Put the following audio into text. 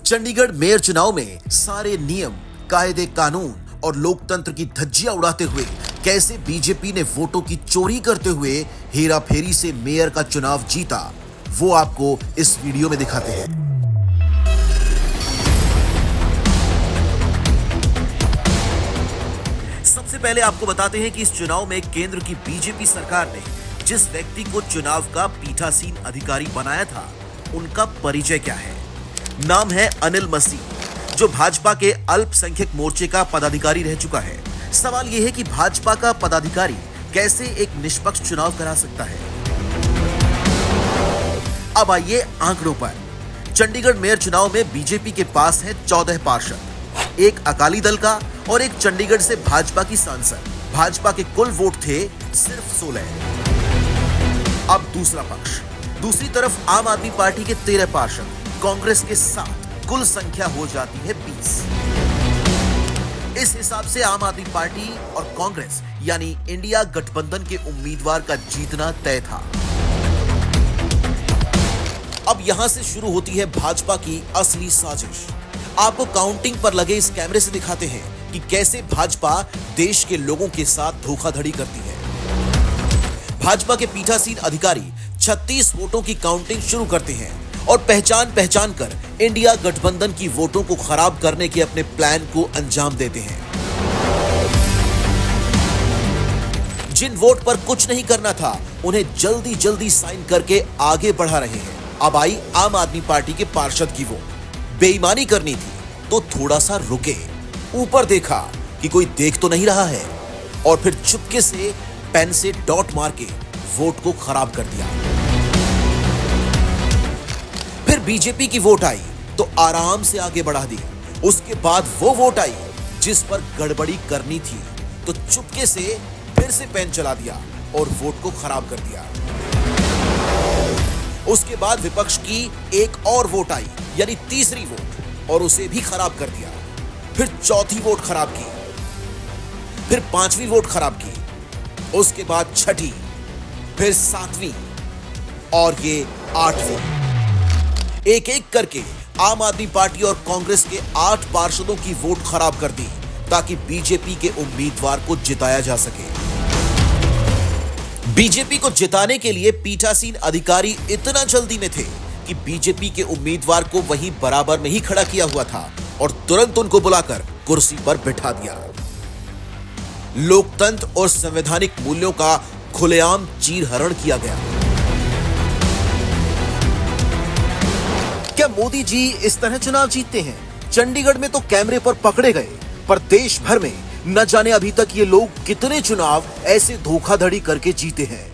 Chandigarh mayor चुनाव में सारे नियम, कायदे कानून और लोकतंत्र की धज्जियां उड़ाते हुए कैसे बीजेपी ने वोटों की चोरी करते हुए हेराफेरी से मेयर का चुनाव जीता, वो आपको इस वीडियो में दिखाते हैं। सबसे पहले आपको बताते हैं कि इस चुनाव में केंद्र की बीजेपी सरकार ने जिस व्यक्ति को चुनाव का पीठासीन अधिकारी बनाया था, उनका परिचय क्या है। नाम है अनिल मसीह, जो भाजपा के अल्पसंख्यक मोर्चे का पदाधिकारी रह चुका है। सवाल यह है कि भाजपा का पदाधिकारी कैसे एक निष्पक्ष चुनाव करा सकता है। अब आइए आंकड़ों पर। चंडीगढ़ मेयर चुनाव में बीजेपी के पास है 14 पार्षद, एक अकाली दल का और एक चंडीगढ़ से भाजपा की सांसद। भाजपा के कुल वोट थे सिर्फ 16। अब दूसरा पक्ष, दूसरी तरफ आम आदमी पार्टी के 13 पार्षद, कांग्रेस के 7, कुल संख्या हो जाती है 20। इस हिसाब से आम आदमी पार्टी और कांग्रेस यानी इंडिया गठबंधन के उम्मीदवार का जीतना तय था। अब यहां से शुरू होती है भाजपा की असली साजिश। आपको काउंटिंग पर लगे इस कैमरे से दिखाते हैं कि कैसे भाजपा देश के लोगों के साथ धोखाधड़ी करती है। भाजपा के पीठासीन अधिकारी 36 वोटों की काउंटिंग शुरू करते हैं और पहचान कर इंडिया गठबंधन की वोटों को खराब करने के अपने प्लान को अंजाम देते हैं। जिन वोट पर कुछ नहीं करना था, उन्हें जल्दी जल्दी साइन करके आगे बढ़ा रहे हैं। अब आई आम आदमी पार्टी के पार्षद की वोट। बेईमानी करनी थी तो थोड़ा सा रुके, ऊपर देखा कि कोई देख तो नहीं रहा है, और फिर चुपके से पेन से डॉट मार के वोट को खराब कर दिया। फिर बीजेपी की वोट आई तो आराम से आगे बढ़ा दी। उसके बाद वो वोट आई जिस पर गड़बड़ी करनी थी, तो चुपके से फिर से पेन चला दिया और वोट को खराब कर दिया। उसके बाद विपक्ष की एक और वोट आई, यानी तीसरी वोट, और उसे भी खराब कर दिया। फिर चौथी वोट खराब की, फिर पांचवी वोट खराब की, उसके बाद छठी, फिर 7वीं और ये 8वीं। एक एक करके आम आदमी पार्टी और कांग्रेस के 8 पार्षदों की वोट खराब कर दी ताकि बीजेपी के उम्मीदवार को जिताया जा सके। बीजेपी को जिताने के लिए पीठासीन अधिकारी इतना जल्दी में थे कि बीजेपी के उम्मीदवार को वहीं बराबर में ही खड़ा किया हुआ था और तुरंत उनको बुलाकर कुर्सी पर बिठा दिया। लोकतंत्र और संवैधानिक मूल्यों का खुलेआम चीरहरण किया गया। क्या मोदी जी इस तरह चुनाव जीतते हैं? चंडीगढ़ में तो कैमरे पर पकड़े गए, पर देश भर में न जाने अभी तक ये लोग कितने चुनाव ऐसे धोखाधड़ी करके जीते हैं।